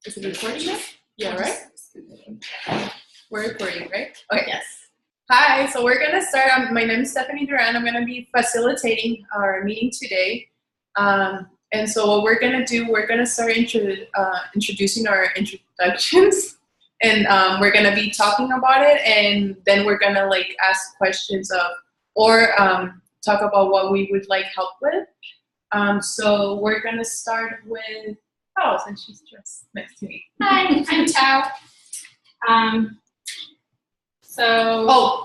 Is it recording now? Yeah, right? We're recording, right? Okay. Yes. Hi, so we're going to start. My name is Stephanie Duran. I'm going to be facilitating our meeting today. And so what we're going to do, we're going to start introducing our introductions. And we're going to be talking about it. And then we're going to like ask questions or talk about what we would like help with. So we're going to start with, since she's just next to me. Hi, I'm Tao.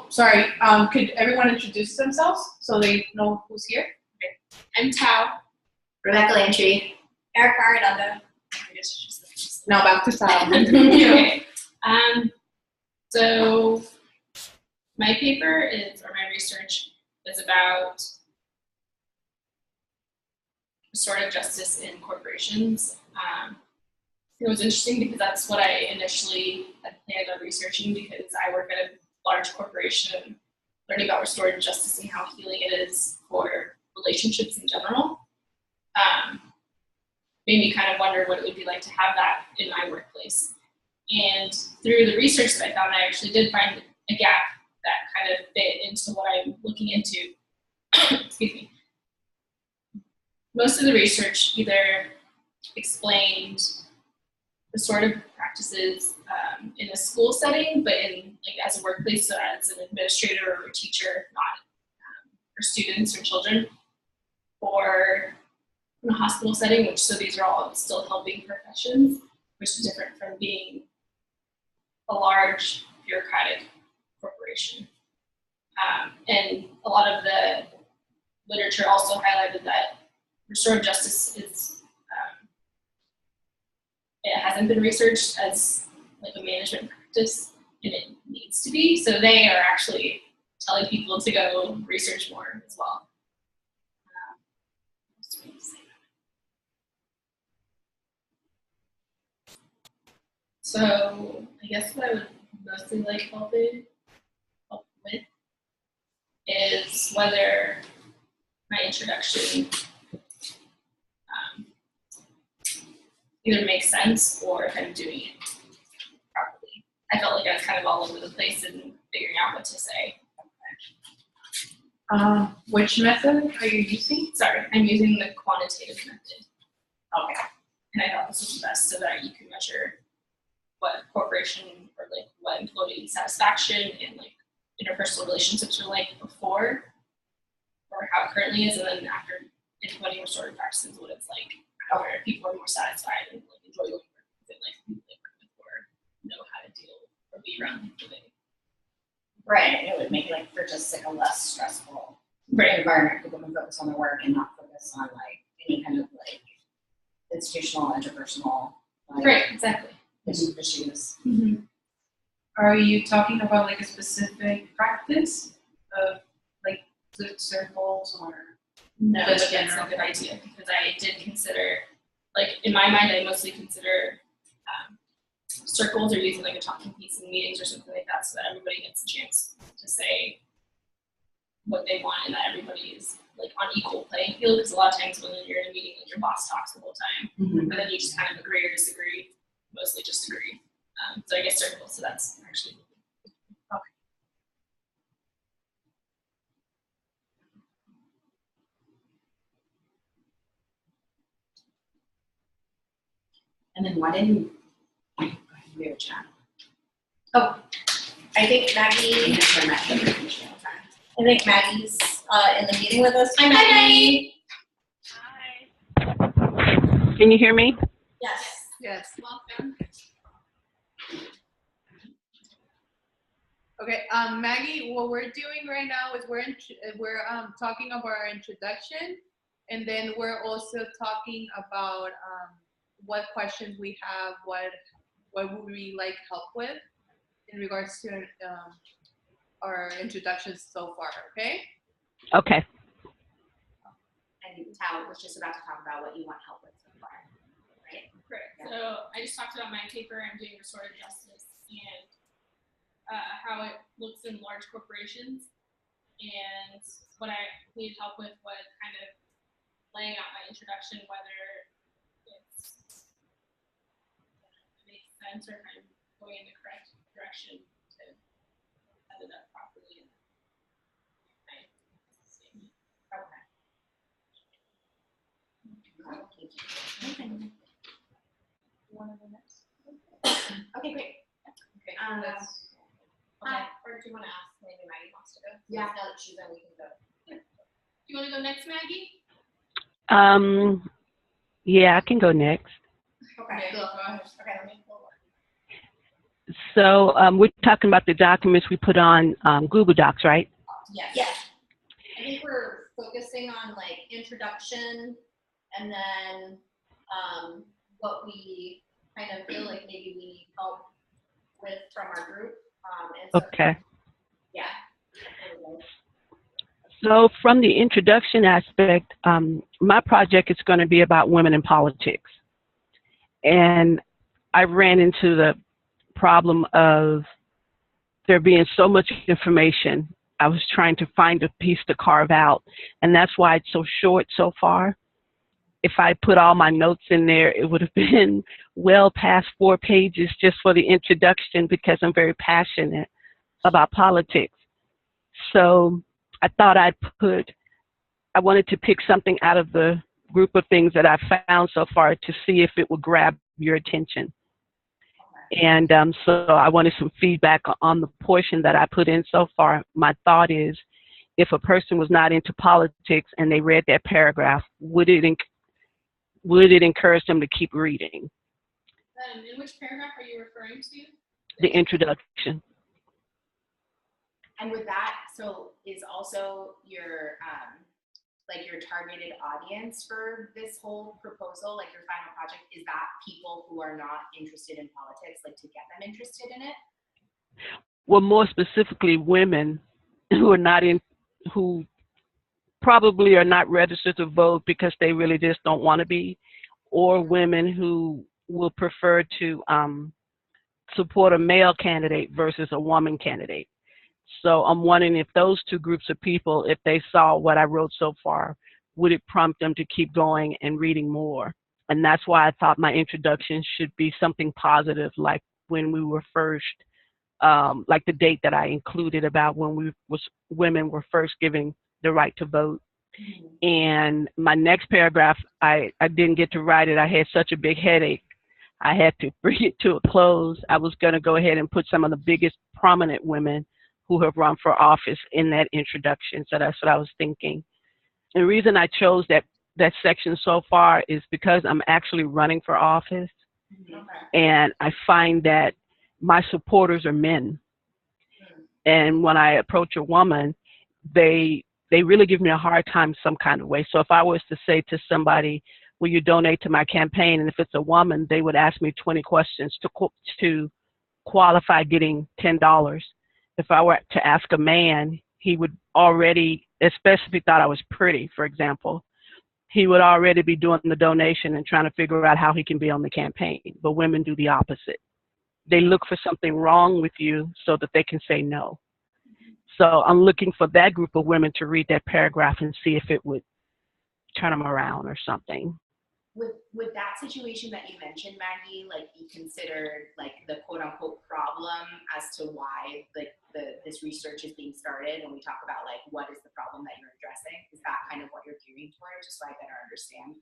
Sorry. Could everyone introduce themselves so they know who's here? Okay. I'm Tao. Rebecca Lantry. Erica Arredondo. Now back to Tao. Okay. So my paper my research is about restorative justice in corporations. It was interesting because that's what I initially had planned on researching, because I work at a large corporation, learning about restorative justice and how healing it is for relationships in general. Made me kind of wonder what it would be like to have that in my workplace. And through the research that I found, I actually did find a gap that kind of fit into what I'm looking into. Excuse me. Most of the research either explained restorative practices in a school setting, but in as a workplace, so as an administrator or a teacher, not for students or children, or in a hospital setting, so these are all still helping professions, which is different from being a large bureaucratic corporation. And a lot of the literature also highlighted that restorative justice is it hasn't been researched as like a management practice, and it needs to be. So they are actually telling people to go research more as well. So I guess what I would mostly like help with is whether my introduction either makes sense or if I'm doing it properly. I felt like I was kind of all over the place and figuring out what to say. Which method are you using? Sorry, I'm using the quantitative method. Okay. And I thought this was the best so that you can measure what corporation or what employee satisfaction and interpersonal relationships were like before, or how it currently is, and then after implementing restorative practices, what it's like, where people are more satisfied and enjoy working with people they work with, or know how to deal or be around people. Right, it would make for just a less stressful environment. People can focus on their work and not focus on any kind of institutional, interpersonal right, exactly. issues. Mm-hmm. Are you talking about a specific practice of flip circles or? No, but that's a good idea, because I did consider, in my mind, I mostly consider circles or using a talking piece in meetings or something like that, so that everybody gets a chance to say what they want and that everybody is on equal playing field. Because a lot of times when you're in a meeting, your boss talks the whole time, and then you just kind of agree or disagree, mostly just agree. So I guess circles. So that's actually. And then why didn't we have a chat? Oh, I think Maggie. I think Maggie's in the meeting with us. Hi, Maggie. Hi. Can you hear me? Yes. Yes. Welcome. Okay, Maggie, what we're doing right now is we're talking about our introduction, and then we're also talking about what questions we have, what would we like help with in regards to our introductions so far, okay? Okay. And Tao was just about to talk about what you want help with so far, right? Correct. Yeah. So I just talked about my paper. I'm doing restorative justice and how it looks in large corporations. And what I needed help with was kind of laying out my introduction, whether it's sense or if I'm going in the correct direction to set it up properly. Okay, great. Okay. Or do you want to ask? Maybe Maggie wants to go. Yeah. Now that she's in, we can go. Do you want to go next, Maggie? Yeah, I can go next. Okay. Go ahead. Okay, let me pull one. So we're talking about the documents we put on Google Docs, right? Yes. Yes. I think we're focusing on like introduction and then what we kind of feel like maybe we need help with from our group. And so, Okay. yeah. So from the introduction aspect, my project is going to be about women in politics. And I ran into the problem of there being so much information. I was trying to find a piece to carve out, and that's why it's so short so far. If I put all my notes in there, it would have been well past 4 pages just for the introduction because I'm very passionate about politics. So I thought I wanted to pick something out of the group of things that I've found so far to see if it would grab your attention. And so I wanted some feedback on the portion that I put in so far. My thought is, if a person was not into politics and they read that paragraph, would it encourage them to keep reading? In which paragraph are you referring to? The introduction. And with that, so is also your like your targeted audience for this whole proposal, like your final project, is that people who are not interested in politics, like to get them interested in it? Well, more specifically, women who probably are not registered to vote because they really just don't want to be, or women who will prefer to support a male candidate versus a woman candidate. So I'm wondering if those two groups of people, if they saw what I wrote so far, would it prompt them to keep going and reading more? And that's why I thought my introduction should be something positive, like when we were first, like the date that I included about when women were first given the right to vote. And my next paragraph, I didn't get to write it. I had such a big headache. I had to bring it to a close. I was going to go ahead and put some of the biggest prominent women who have run for office in that introduction. So that's what I was thinking. And the reason I chose that section so far is because I'm actually running for office. Okay. And I find that my supporters are men. And when I approach a woman, they really give me a hard time some kind of way. So if I was to say to somebody, will you donate to my campaign? And if it's a woman, they would ask me 20 questions to qualify getting $10. If I were to ask a man, he would already, especially if he thought I was pretty, for example, he would already be doing the donation and trying to figure out how he can be on the campaign. But women do the opposite. They look for something wrong with you so that they can say no. So I'm looking for that group of women to read that paragraph and see if it would turn them around or something. Would that situation that you mentioned, Maggie, like be considered like the quote unquote problem as to why this research is being started, and we talk about like what is the problem that you're addressing? Is that kind of what you're gearing towards, just so I better understand?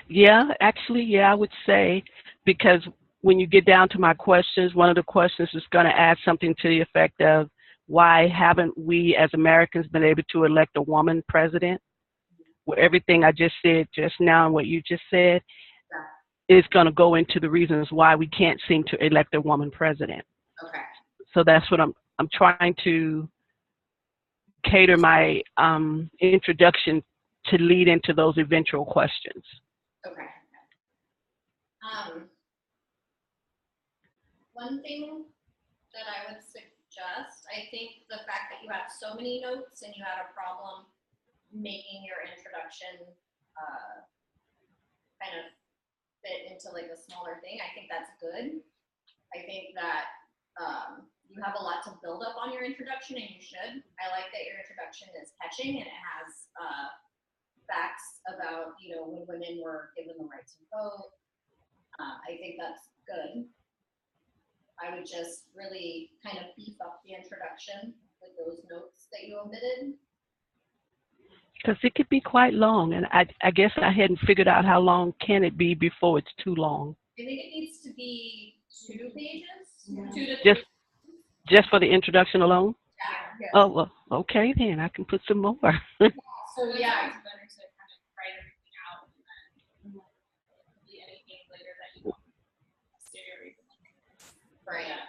Yeah, actually, yeah, I would say, because when you get down to my questions, one of the questions is going to add something to the effect of, why haven't we as Americans been able to elect a woman president? Well, everything I just said just now and what you just said is going to go into the reasons why we can't seem to elect a woman president. Okay. So that's what I'm trying to cater my introduction to lead into those eventual questions. Okay. One thing that I would suggest, I think the fact that you have so many notes and you had a problem making your introduction kind of fit into like a smaller thing, I think that's good. I think that you have a lot to build up on your introduction, and you should. I like that your introduction is catching and it has facts about, when women were given the right to vote. I think that's good. I would just really kind of beef up the introduction with those notes that you omitted. Because it could be quite long, and I guess I hadn't figured out how long can it be before it's too long. I think it needs to be 2 pages, Yeah. 2 to 3. Just for the introduction alone? Yeah. Oh, well, okay then. I can put some more. So yeah, it's better to kind of write everything out and then be anything later that you want to say or even Right. Yeah.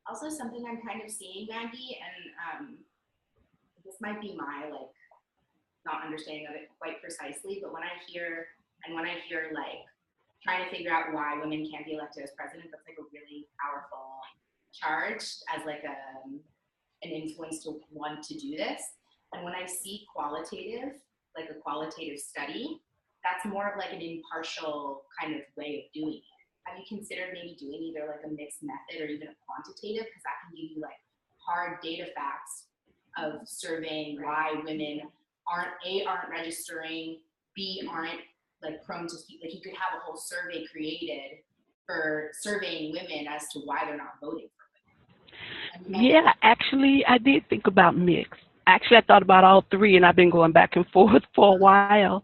Also, something I'm kind of seeing, Maggie, and this might be my like not understanding of it quite precisely, but when I hear like trying to figure out why women can't be elected as president, that's like a really powerful charge as like an influence to want to do this. And when I see qualitative, like a qualitative study, that's more of like an impartial kind of way of doing it. Have you considered maybe doing either like a mixed method or even a quantitative? Because that can give you like hard data facts of surveying why women aren't registering, B, aren't like prone to speak. Like you could have a whole survey created for surveying women as to why they're not voting for women. Yeah, actually, I did think about mixed. Actually, I thought about all three, and I've been going back and forth for a while.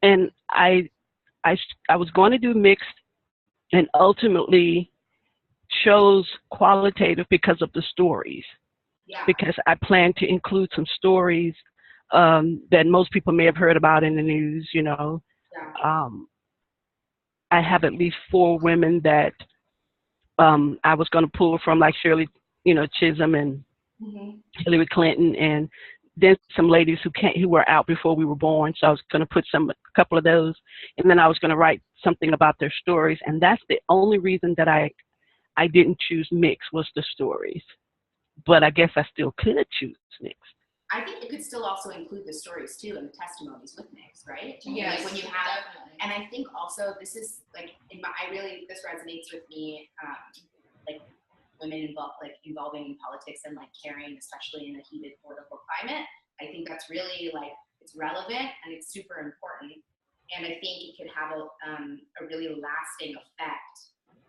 And I was going to do mixed, and ultimately chose qualitative because of the stories. Yeah. Because I plan to include some stories that most people may have heard about in the news. You know, Yeah. I have at least 4 women that I was going to pull from, like Shirley, Chisholm and Hillary Clinton, and then some ladies who were out before we were born. So I was going to put a couple of those, and then I was going to write something about their stories. And that's the only reason that I didn't choose mixed was the stories. But I guess I still could choose mixed. I think it could still also include the stories too and the testimonies with mix, right? Yes, Like when you have, definitely. and I think also this is like this resonates with me, like women involving in politics and like caring, especially in a heated political climate. I think that's really like it's relevant and it's super important, and I think it could have a really lasting effect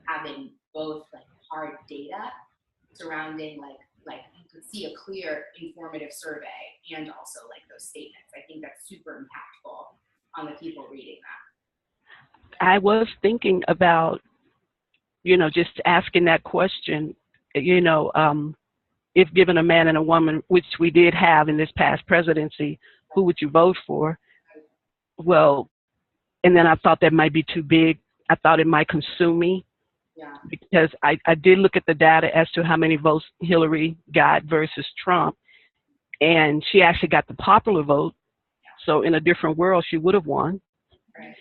having both like hard data surrounding like you could see a clear informative survey and also like those statements. I think that's super impactful on the people reading that. I was thinking about, just asking that question, if given a man and a woman, which we did have in this past presidency, who would you vote for? Well, and then I thought that might be too big. I thought it might consume me. Yeah. Because I did look at the data as to how many votes Hillary got versus Trump, and she actually got the popular vote. So in a different world, she would have won. Right.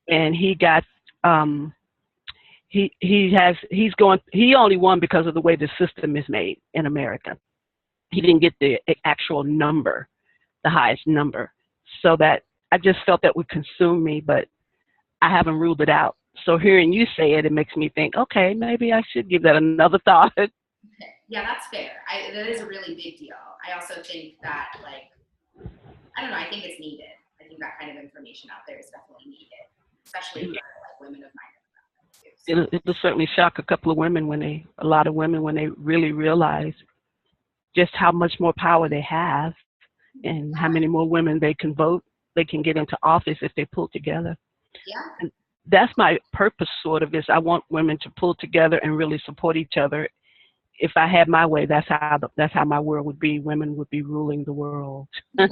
And he got he only won because of the way the system is made in America. He didn't get the actual number, the highest number. So that I just felt that would consume me, but I haven't ruled it out. So hearing you say it, it makes me think, okay, maybe I should give that another thought. Okay. Yeah, that's fair. That is a really big deal. I also think that, like, I don't know, I think it's needed. I think that kind of information out there is definitely needed, especially for like women of migrant backgrounds. It'll certainly shock a lot of women when they really realize just how much more power they have and how many more women they can vote, they can get into office if they pull together. Yeah. And that's my purpose, sort of, is I want women to pull together and really support each other. If I had my way, that's how my world would be. Women would be ruling the world. Awesome.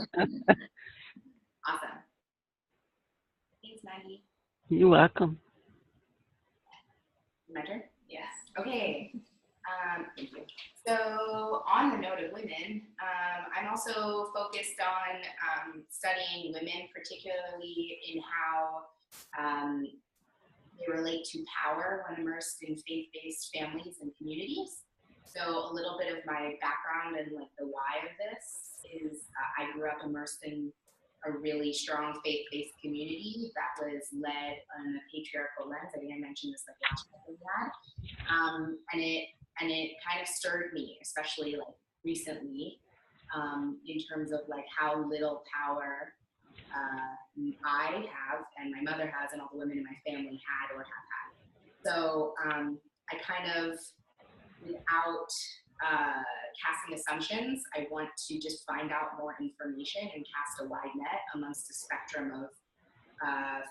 Thanks, Maggie. You're welcome. My turn? Yes. Okay. Thank you. So on the note of women, I'm also focused on studying women, particularly in how they relate to power when immersed in faith-based families and communities. So a little bit of my background and like the why of this is I grew up immersed in a really strong faith-based community that was led on a patriarchal lens. I think I mentioned this like last time we had. And it kind of stirred me, especially like recently, in terms of like how little power I have and my mother has and all the women in my family had or have had. So I kind of, without casting assumptions, I want to just find out more information and cast a wide net amongst a spectrum of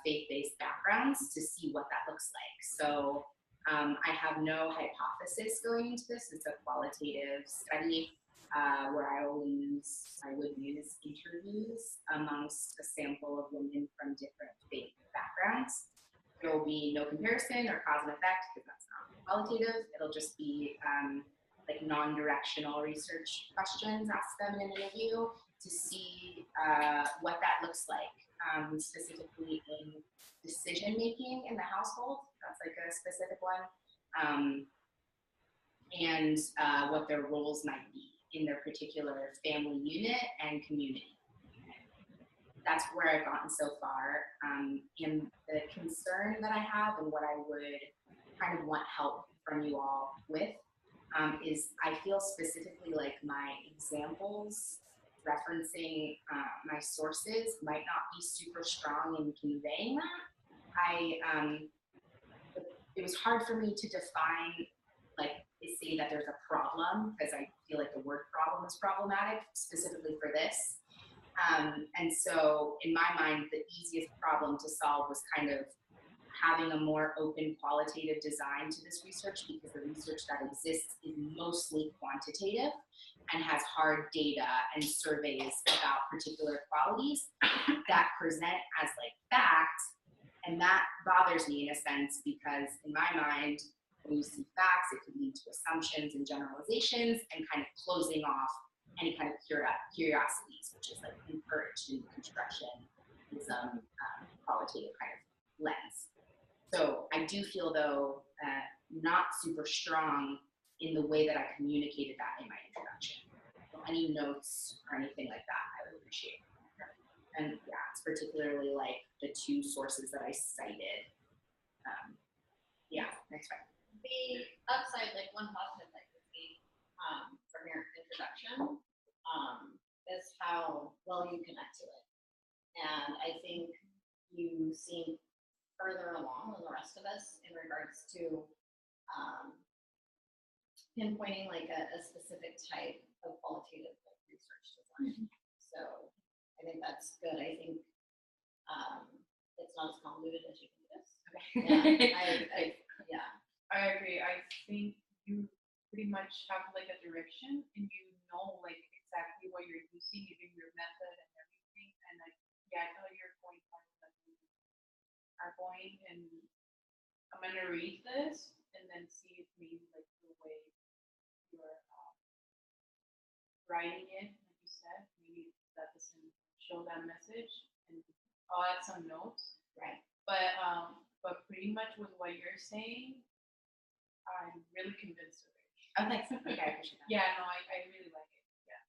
faith-based backgrounds to see what that looks like. So I have no hypothesis going into this. It's a qualitative study where I would use interviews amongst a sample of women from different faith backgrounds. There will be no comparison or cause and effect because that's not qualitative. It'll just be like non-directional research questions asked them in an interview to see what that looks like, specifically in decision making in the household. That's like a specific one, and what their roles might be in their particular family unit and community. That's where I've gotten so far. And the concern that I have and what I would kind of want help from you all with is I feel specifically like my examples referencing my sources might not be super strong in conveying that. It was hard for me to define, like, say that there's a problem, because I feel like the word problem is problematic, specifically for this. And so in my mind, the easiest problem to solve was kind of having a more open qualitative design to this research, because the research that exists is mostly quantitative and has hard data and surveys about particular qualities that present as like facts. And that bothers me in a sense, because in my mind, when you see facts, it could lead to assumptions and generalizations and kind of closing off any kind of curiosities, which is like encouraged in constructionism, qualitative kind of lens. So I do feel, though, not super strong in the way that I communicated that in my introduction. So any notes or anything like that, I would appreciate. And yeah, it's particularly like the two sources that I cited. Yeah, next one. The upside, like one positive that you see from your introduction is how well you connect to it. And I think you seem further along than the rest of us in regards to pinpointing like a specific type of qualitative research design. So I think that's good. I think it's not as convoluted as you think it is. Okay. Yeah, I agree. I think you pretty much have like a direction, and you know like exactly what you're using, even your method and everything. And like, yeah, I know your point that you are going, and I'm gonna read this and then see if maybe like the way you're writing it, like you said, maybe that doesn't show that message, and I'll add some notes. Right. But pretty much with what you're saying, I'm really convinced of it. Oh, thanks. Okay, I appreciate that. Yeah, no, I really like it. Yeah.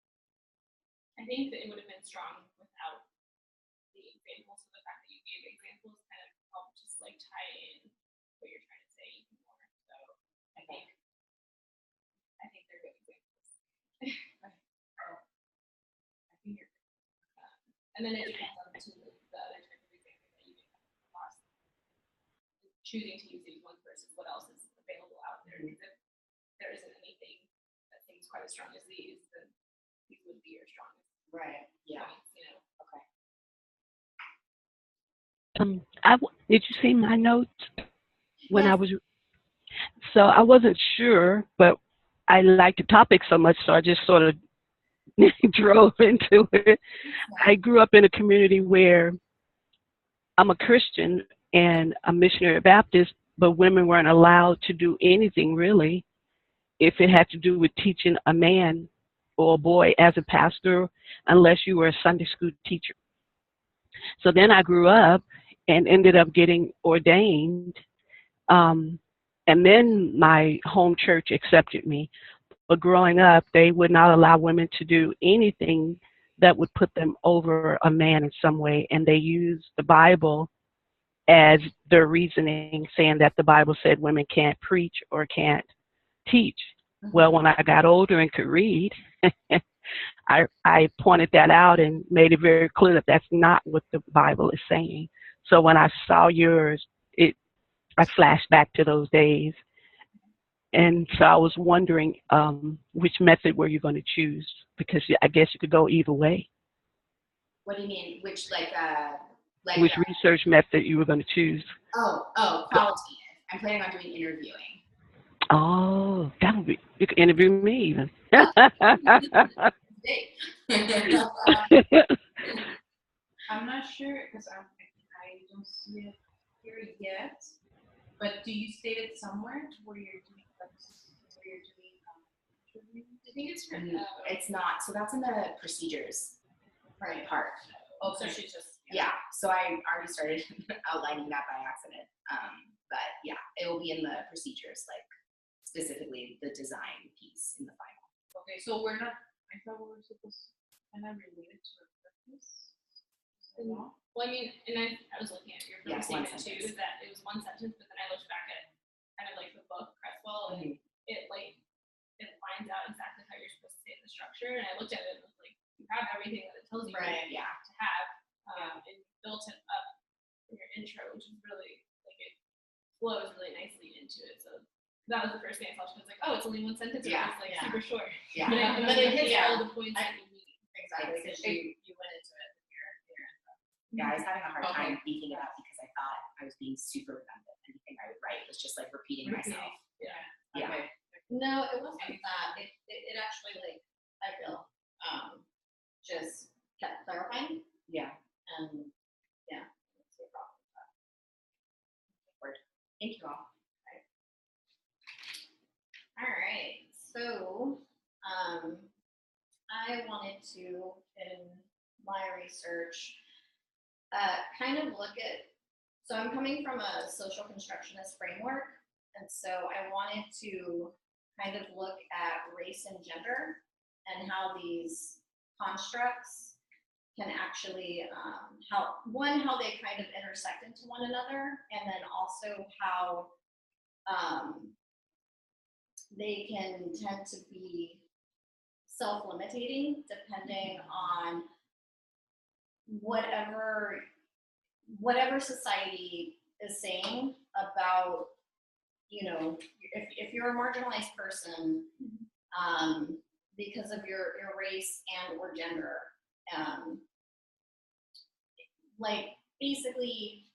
I think that it would have been strong without the examples. So the fact that you gave examples kind of helped just like tie in what you're trying to say even more. So I think they're good examples. I think you're good. And then it depends on the other type of example that you can have. Choosing to use these ones versus what else is available out there. Because if there isn't anything that seems quite as strong as these, then these would be your strongest. Right. Yeah. Points, you know. Okay. Did you see my notes when Yes. I was? So I wasn't sure, but I liked the topic so much, so I just sort of drove into it. I grew up in a community where I'm a Christian and a missionary Baptist, but women weren't allowed to do anything really if it had to do with teaching a man or a boy as a pastor, unless you were a Sunday school teacher. So then I grew up and ended up getting ordained. And then my home church accepted me. But growing up, they would not allow women to do anything that would put them over a man in some way. And they used the Bible as their reasoning, saying that the Bible said women can't preach or can't teach. Well, when I got older and could read, I pointed that out and made it very clear that that's not what the Bible is saying. So when I saw yours, I flashed back to those days. And so I was wondering which method were you going to choose? Because I guess you could go either way. What do you mean? Which Which research method you were going to choose? Qualitative. I'm planning on doing interviewing. Oh, that would be, you could interview me even. I'm not sure because I don't see it here yet. But do you state it somewhere where you're doing interview? I think it's it's not. So that's in the procedures part. Oh, so she just yeah. So I already started outlining that by accident. But yeah, it will be in the procedures, like specifically the design piece in the final. Okay, so we're not. I thought we were supposed to kind of relate it to a purpose. Well, I mean, and I was looking at your statement too, that it was one sentence, but then I looked back at kind of like the book Cresswell, and it finds out exactly how you're supposed to say the structure. And I looked at it and was like, you have everything that it tells you to have, and built it up in your intro, which is really like it flows really nicely into it. So that was the first thing I thought. She was like, oh, it's only one sentence, or it's like super short. Yeah, but it hits all the points that you need. Exactly, because you went into it with your Yeah, I was having a hard time thinking it up because I thought I was being super redundant. Anything I would write was just like repeating myself. Yeah. Okay. No, it wasn't that. It actually, like, I feel, just kept clarifying. Yeah. And yeah, that's the problem with that. Word. Thank you all. All right. So, I wanted to, in my research, kind of look at, so I'm coming from a social constructionist framework, and so I wanted to kind of look at race and gender and how these constructs can actually, how they kind of intersect into one another, and then also how they can tend to be self-limiting depending on whatever society is saying about, you know, if you're a marginalized person because of your race and or gender, like basically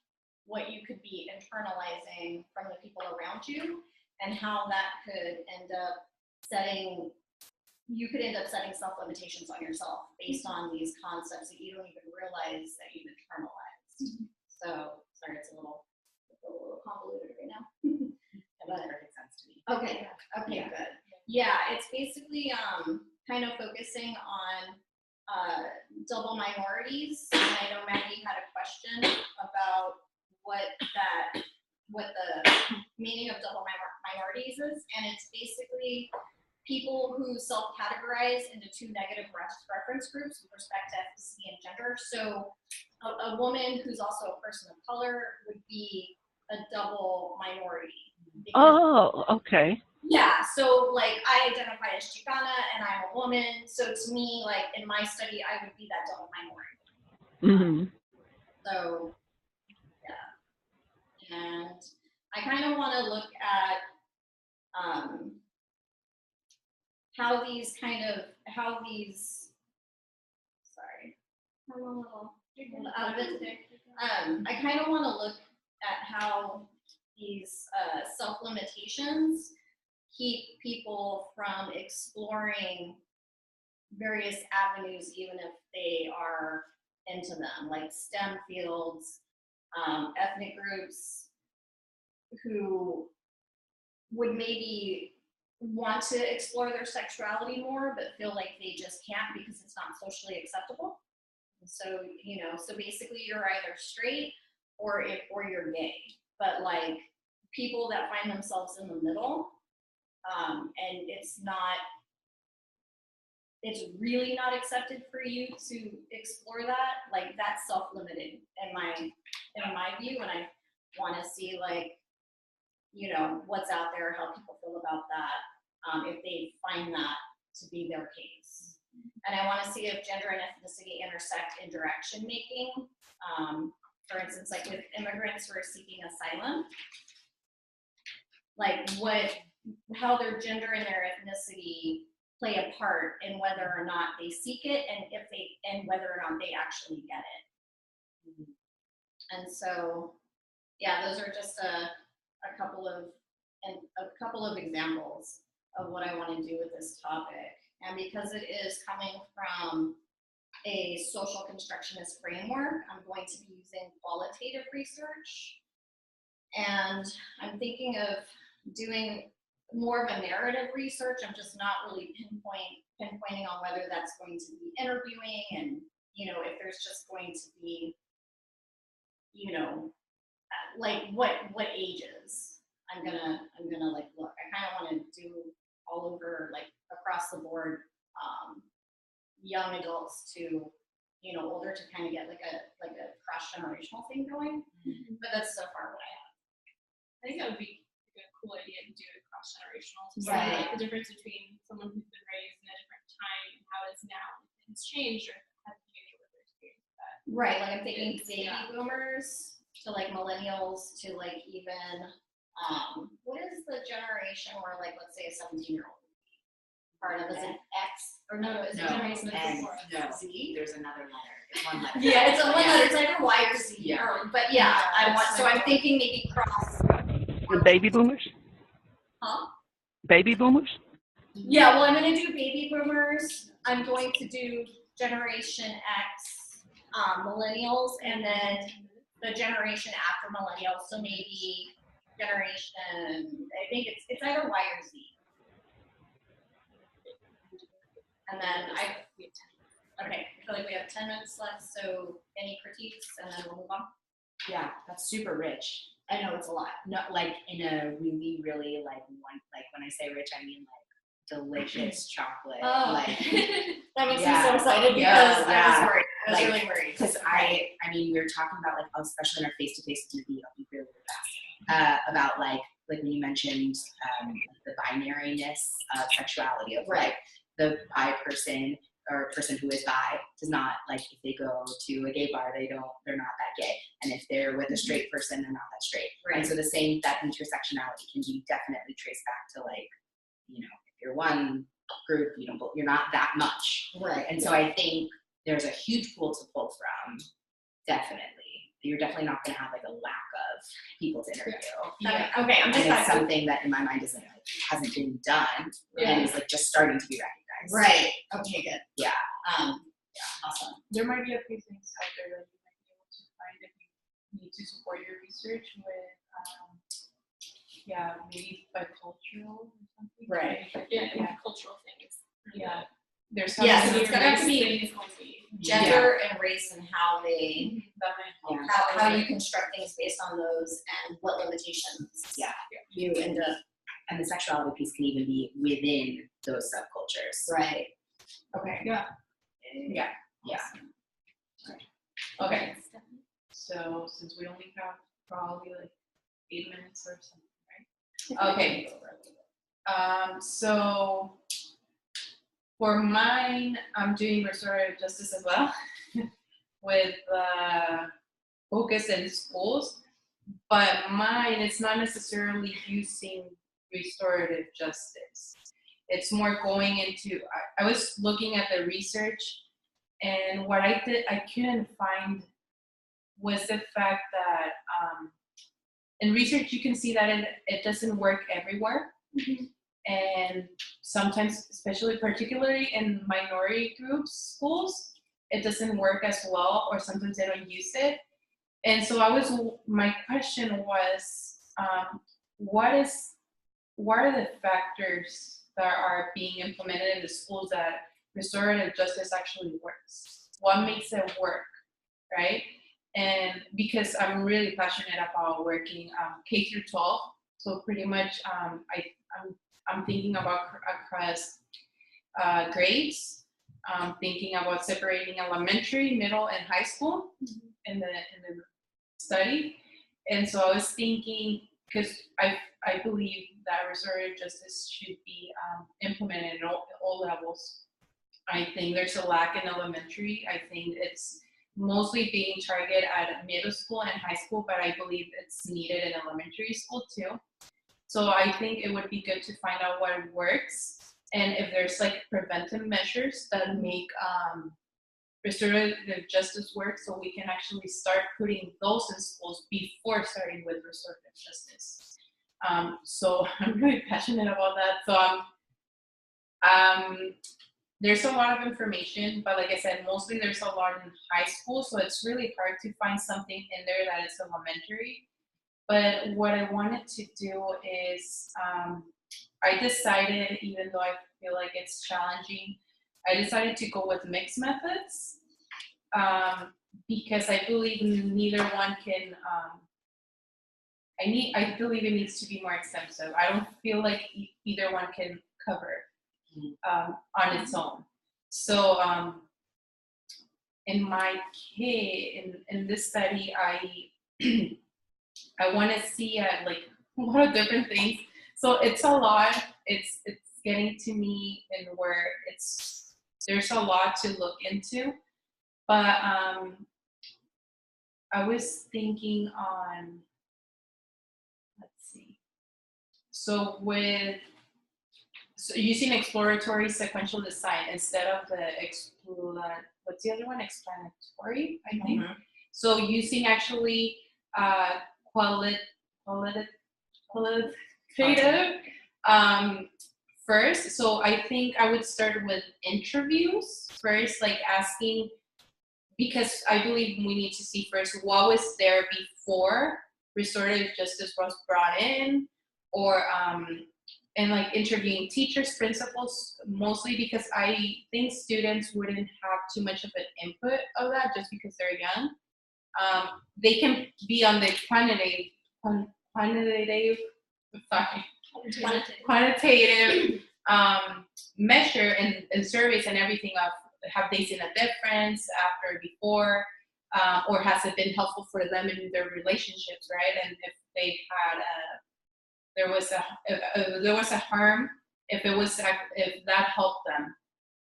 what you could be internalizing from the people around you, and how that could end up setting self-limitations on yourself based on these concepts that you don't even realize that you've internalized. So, sorry, it's a little convoluted right now. That makes perfect sense to me. Okay, good. Yeah, it's basically kind of focusing on double minorities. And I know Maggie had a question about what the meaning of double minorities is, and it's basically people who self-categorize into two negative reference groups with respect to ethnicity and gender. So a woman who's also a person of color would be a double minority. Oh, okay. Yeah, so like I identify as Chicana and I'm a woman, so to me, like in my study, I would be that double minority. So yeah, and I kind of want to look at how these, sorry, I'm a little out of it today. I kind of want to look at how these self-limitations keep people from exploring various avenues, even if they are into them, like STEM fields, ethnic groups who would maybe want to explore their sexuality more, but feel like they just can't because it's not socially acceptable. And so, you know, so basically you're either straight or you're gay, but like people that find themselves in the middle, and it's really not accepted for you to explore that, like that's self-limiting in my view, and I want to see, like, you know, what's out there, how people feel about that, if they find that to be their case. And I want to see if gender and ethnicity intersect in direction making. For instance, like with immigrants who are seeking asylum, like how their gender and their ethnicity play a part in whether or not they seek it and whether or not they actually get it. And so, yeah, those are just a couple of examples of what I want to do with this topic. And because it is coming from a social constructionist framework, I'm going to be using qualitative research. And I'm thinking of doing more of a narrative research. I'm just not really pinpointing on whether that's going to be interviewing and, if there's just going to be, like what ages I'm gonna like look. I kind of want to do all over, like across the board, young adults to older, to kind of get like a cross-generational thing going. But that's so far what I have. I think that would be a cool idea to do it cross-generational, to see Right. like the difference between someone who's been raised in a different time and how it's now has changed, or has changed with their experience with that. Right, like I'm thinking baby boomers to like millennials to like even what is the generation where, like, let's say a 17-year-old would be part of? Is it X or no? Is it generation before? No, Z? there's another letter. It's one letter. Yeah, it's a one letter. It's either Y or Z. Yeah. But yeah, I want. So I'm thinking maybe cross. The baby boomers? Huh? Baby boomers? Yeah. Well, I'm going to do baby boomers. I'm going to do Generation X, millennials, and then the generation after millennials. So maybe generation. I think it's either Y or Z. And then okay, I feel like we have 10 minutes left, so any critiques, and then we'll move on. Yeah, that's super rich. I know it's a lot. Not like in a really, really like when I say rich, I mean like delicious chocolate. Oh. Like That makes me Yeah. so excited because Yeah, I yeah. was worried. I was Like, really worried. because I mean, we were talking about like, especially in our face-to-face, it's gonna be really, really fast. About like when you mentioned the binariness of sexuality of Right. like the bi person or person who is bi does not, like, if they go to a gay bar, they're not that gay, and if they're with a straight person, they're not that straight. Right. And so that intersectionality can be definitely traced back to like, if you're one group, you're not that much. Right. And so I think there's a huge pool to pull from. Definitely. You're definitely not going to have like a lack of people to interview. Yeah. Okay, I'm And just it's something that in my mind hasn't been done and is like just starting to be recognized. Right. Okay, good. Yeah. Awesome. There might be a few things out there that you might be able to find if you need to support your research with, maybe bicultural or something. Right. Yeah, cultural things. Yeah. There's Yes, something it's gonna have to be Thing is going to be gender and race and how they that might help. how you construct things based on those and what limitations you end up. And the sexuality piece can even be within those subcultures. Right. Okay. Yeah. Yeah. Okay. So since we only have probably like 8 minutes or something, right? Okay. So for mine, I'm doing restorative justice as well, with focus in schools. But mine, it's not necessarily using restorative justice. It's more going into, I was looking at the research, and what I couldn't find was the fact that in research you can see that it doesn't work everywhere. And sometimes, particularly in minority groups schools, it doesn't work as well, or sometimes they don't use it. And so my question was, what are the factors that are being implemented in the schools that restorative justice actually works? What makes it work, right? And because I'm really passionate about working K through 12, so pretty much I'm thinking about across grades. Thinking about separating elementary, middle, and high school in the study. And so I was thinking, because I believe that restorative justice should be implemented in all levels. I think there's a lack in elementary. I think it's mostly being targeted at middle school and high school, but I believe it's needed in elementary school too. So I think it would be good to find out what works and if there's like preventive measures that make restorative justice work, so we can actually start putting those in schools before starting with restorative justice. So I'm really passionate about that. So there's a lot of information, but like I said, mostly there's a lot in high school, so it's really hard to find something in there that is elementary. But what I wanted to do is, I decided, even though I feel like it's challenging, I decided to go with mixed methods, because I believe neither one can, I believe it needs to be more extensive. I don't feel like either one can cover on its own. So in my case, in this study, I want to see like a lot of different things. So it's a lot. It's getting to me, and where there's a lot to look into. But I was thinking on, let's see. So using exploratory sequential design instead of the what's the other one? Explanatory, I think. Mm-hmm. So using actually qualitative first. So I think I would start with interviews first, like asking, because I believe we need to see first what was there before restorative justice was brought in, or and like interviewing teachers, principals, mostly because I think students wouldn't have too much of an input of that just because they're young. They can be on the quantitative measure and surveys and everything of, have they seen a difference after, before, or has it been helpful for them in their relationships, right? And if they had if there was a harm, if that helped them.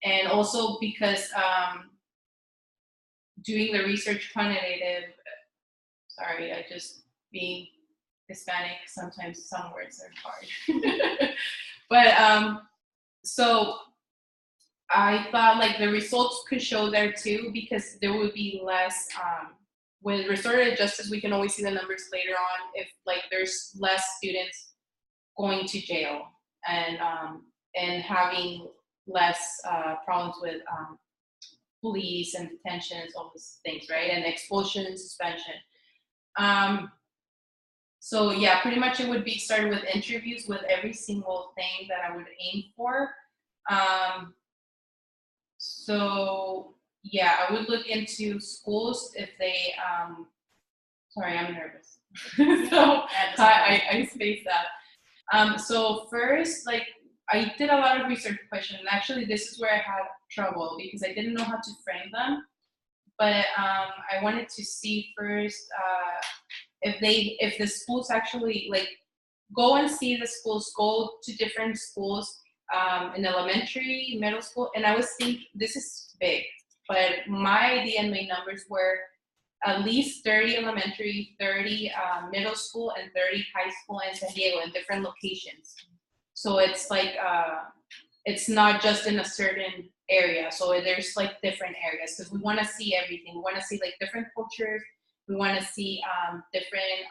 And also because doing the research quantitative, sorry, I just, being Hispanic, sometimes some words are hard. But so I thought like the results could show there too, because there would be less, with restorative justice, we can always see the numbers later on, if like there's less students going to jail and having less problems with police and detentions, all these things, right? And expulsion, suspension. So yeah, pretty much it would be started with interviews with every single thing that I would aim for. So yeah, I would look into schools if they, sorry, I'm nervous. So I spaced that. So first, like, I did a lot of research questions, and actually this is where I had trouble because I didn't know how to frame them. But I wanted to see first if the schools actually, like, go and see the schools, go to different schools in elementary, middle school, and I was thinking, this is big, but my idea and my numbers were at least 30 elementary, 30 middle school, and 30 high school in San Diego in different locations. So it's like, it's not just in a certain area. So there's like different areas, because we want to see everything. We want to see like different cultures. We want to see different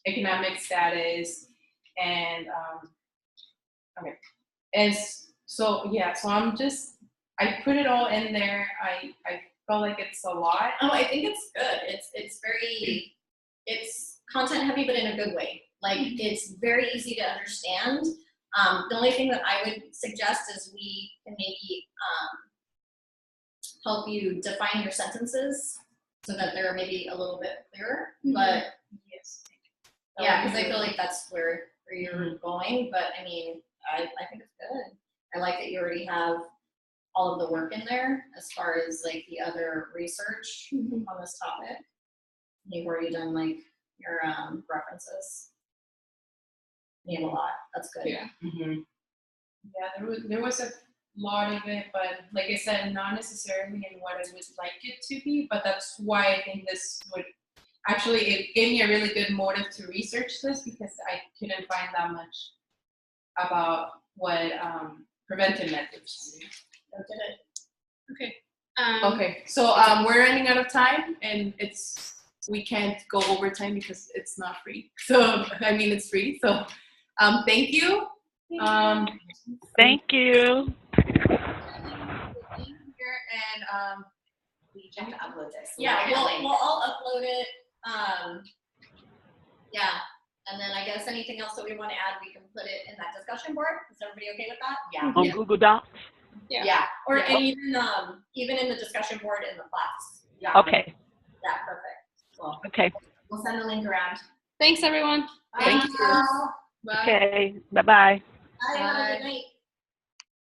economic status, and okay. And so yeah, so I put it all in there. I felt like it's a lot. Oh, I think it's good. It's content heavy, but in a good way. Like, it's very easy to understand. The only thing that I would suggest is we can maybe help you define your sentences so that they're maybe a little bit clearer. Mm-hmm. But yes, yeah, because I feel like that's where you're going. But I mean, I think it's good. I like that you already have all of the work in there as far as like the other research on this topic. You've already done like your references. You have a lot. That's good. Yeah. Mm-hmm. Yeah, there was a lot of it, but like I said, not necessarily in what I would like it to be. But that's why I think this would, actually, it gave me a really good motive to research this because I couldn't find that much about what preventive methods. Okay. Okay, so we're running out of time, and we can't go overtime because it's not free. So I mean, it's free. So thank you. Thank you. And We have to upload this. Yeah, we'll all upload it. Yeah, and then I guess anything else that we want to add, we can put it in that discussion board. Is everybody okay with that? Yeah. On Google Docs. Yeah. Or Yeah. and even in the discussion board in the class. Yeah. Okay. Yeah, perfect. Cool. Okay. We'll send the link around. Thanks, everyone. thank you. Bye. Okay. Bye-bye. Bye. Have a Bye. good night.